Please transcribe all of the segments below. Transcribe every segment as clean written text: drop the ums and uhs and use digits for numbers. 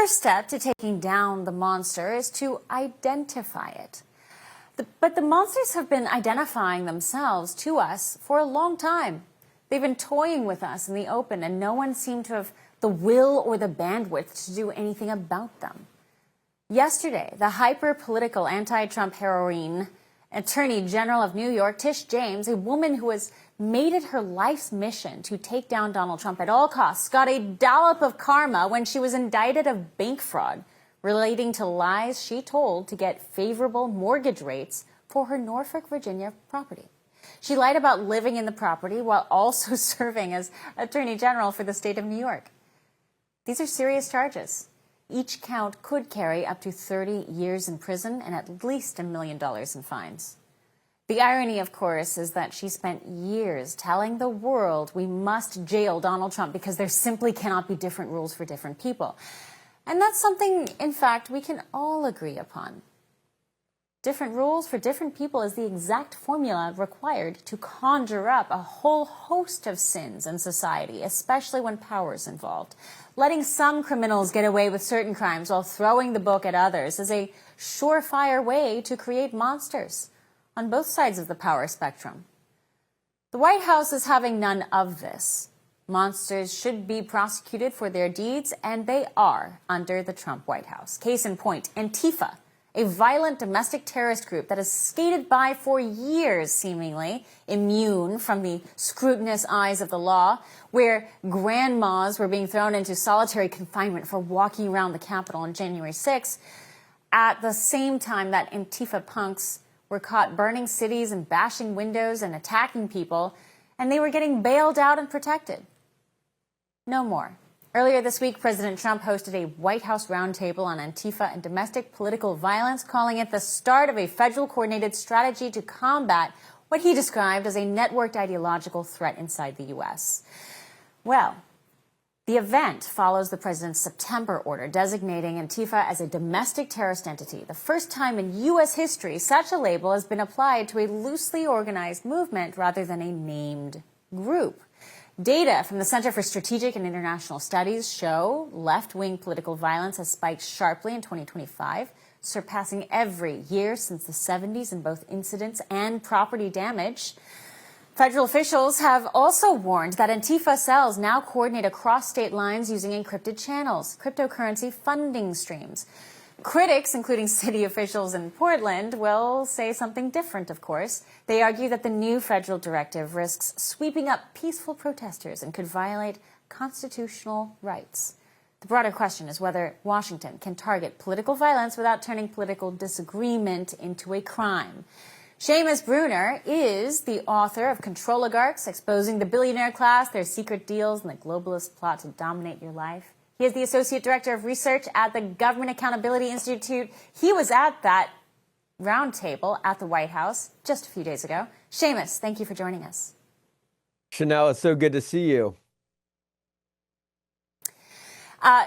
first step to taking down the monster is to identify it. But the monsters have been identifying themselves to us for a long time. They've been toying with us in the open, and no one seemed to have the will or the bandwidth to do anything about them. Yesterday, the hyper-political anti-Trump heroine, Attorney General of New York, Tish James, a woman who has made it her life's mission to take down Donald Trump at all costs, got a dollop of karma when she was indicted of bank fraud relating to lies she told to get favorable mortgage rates for her Norfolk, Virginia property. She lied about living in the property while also serving as Attorney General for the state of New York. These are serious charges. Each count could carry up to 30 years in prison and at least $1 million in fines. The irony, of course, is that she spent years telling the world we must jail Donald Trump because there simply cannot be different rules for different people. And that's something, in fact, we can all agree upon. Different rules for different people is the exact formula required to conjure up a whole host of sins in society, especially when power is involved. Letting some criminals get away with certain crimes while throwing the book at others is a surefire way to create monsters on both sides of the power spectrum. The White House is having none of this. Monsters should be prosecuted for their deeds, and they are under the Trump White House. Case in point, Antifa, a violent domestic terrorist group that has skated by for years, seemingly immune from the scrutinous eyes of the law, where grandmas were being thrown into solitary confinement for walking around the Capitol on January 6th, at the same time that Antifa punks were caught burning cities and bashing windows and attacking people, and they were getting bailed out and protected. No more. Earlier this week, President Trump hosted a White House roundtable on Antifa and domestic political violence, calling it the start of a federal coordinated strategy to combat what he described as a networked ideological threat inside the U.S. Well, the event follows the president's September order designating Antifa as a domestic terrorist entity, the first time in U.S. history such a label has been applied to a loosely organized movement rather than a named group. Data from the Center for Strategic and International Studies show left-wing political violence has spiked sharply in 2025, surpassing every year since the 70s in both incidents and property damage. Federal officials have also warned that Antifa cells now coordinate across state lines using encrypted channels, cryptocurrency funding streams. Critics, including city officials in Portland, will say something different, of course. They argue that the new federal directive risks sweeping up peaceful protesters and could violate constitutional rights. The broader question is whether Washington can target political violence without turning political disagreement into a crime. Seamus Bruner is the author of Control Oligarchs, Exposing the Billionaire Class, Their Secret Deals, and the Globalist Plot to Dominate Your Life. He is the Associate Director of Research at the Government Accountability Institute. He was at that roundtable at the White House just a few days ago. Seamus, thank you for joining us. Chanel, it's so good to see you.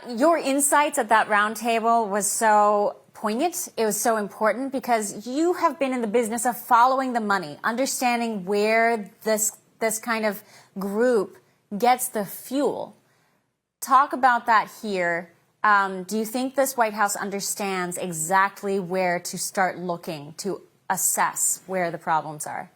Your insights at that roundtable was so poignant. It was so important because you have been in the business of following the money, understanding where this kind of group gets the fuel. Talk about that here. Do you think this White House understands exactly where to start looking to assess where the problems are?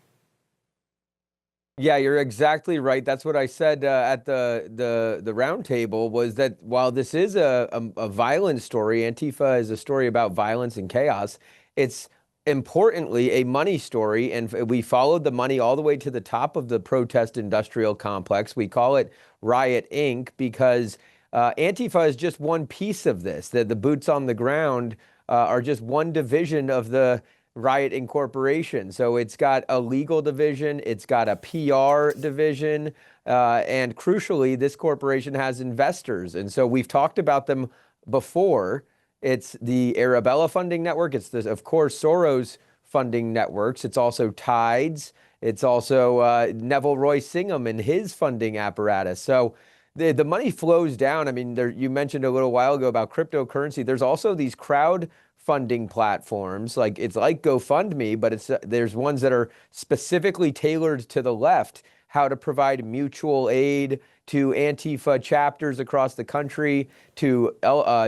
Yeah, you're exactly right. That's what I said at the roundtable, was that while this is a violent story, Antifa is a story about violence and chaos, it's importantly a money story, and we followed the money all the way to the top of the protest industrial complex. We call it Riot Inc. because Antifa is just one piece of this. The boots on the ground are just one division of the Riot Incorporation. So it's got a legal division, it's got a PR division, and crucially, this corporation has investors. And so we've talked about them before. It's the Arabella funding network. It's, of course, Soros funding networks. It's also Tides. It's also Neville Roy Singham and his funding apparatus. So the money flows down. I mean, you mentioned a little while ago about cryptocurrency. There's also these crowdfunding platforms. It's like GoFundMe, but there's ones that are specifically tailored to the left how to provide mutual aid to Antifa chapters across the country, to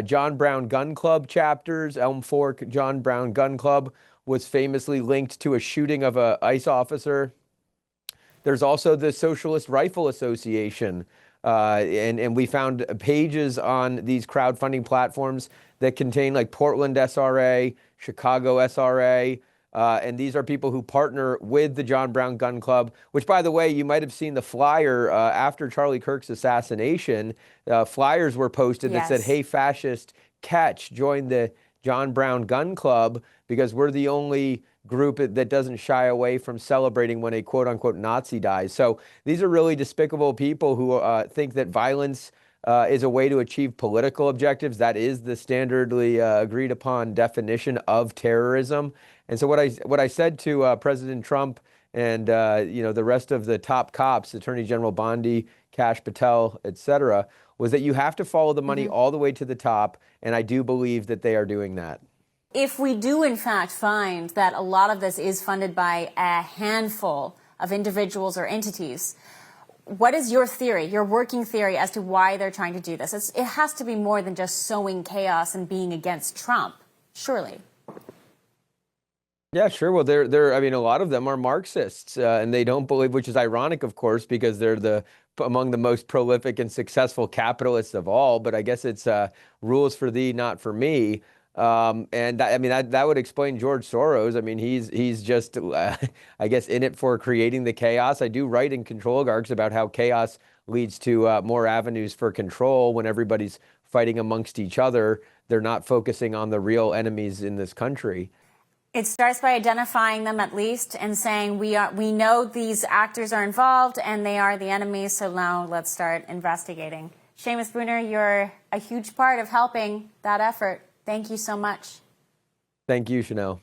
John Brown Gun Club chapters. Elm Fork John Brown Gun Club was famously linked to a shooting of an ICE officer. There's also the Socialist Rifle Association. And we found pages on these crowdfunding platforms that contain like Portland SRA, Chicago SRA, and these are people who partner with the John Brown Gun Club, which, by the way, you might have seen the flyer after Charlie Kirk's assassination. Flyers were posted that said, "Hey, fascist, catch, join the John Brown Gun Club, because we're the only group that doesn't shy away from celebrating when a quote-unquote Nazi dies." So these are really despicable people who think that violence is a way to achieve political objectives. That is the standardly agreed upon definition of terrorism. And so what I said to President Trump and the rest of the top cops, Attorney General Bondi, Kash Patel, etc., was that you have to follow the money all the way to the top, and I do believe that they are doing that. If we do, in fact, find that a lot of this is funded by a handful of individuals or entities, what is your theory, your working theory, as to why they're trying to do this? It has to be more than just sowing chaos and being against Trump, surely. Yeah, sure. Well, I mean, a lot of them are Marxists, and they don't believe, which is ironic, of course, because they're among the most prolific and successful capitalists of all. But I guess it's rules for thee, not for me. That would explain George Soros. I mean, he's just, I guess, in it for creating the chaos. I do write in Control Oligarchs about how chaos leads to more avenues for control. When everybody's fighting amongst each other, they're not focusing on the real enemies in this country. It starts by identifying them, at least, and saying we know these actors are involved and they are the enemies, so now let's start investigating. Seamus Bruner, you're a huge part of helping that effort. Thank you so much. Thank you, Chanel.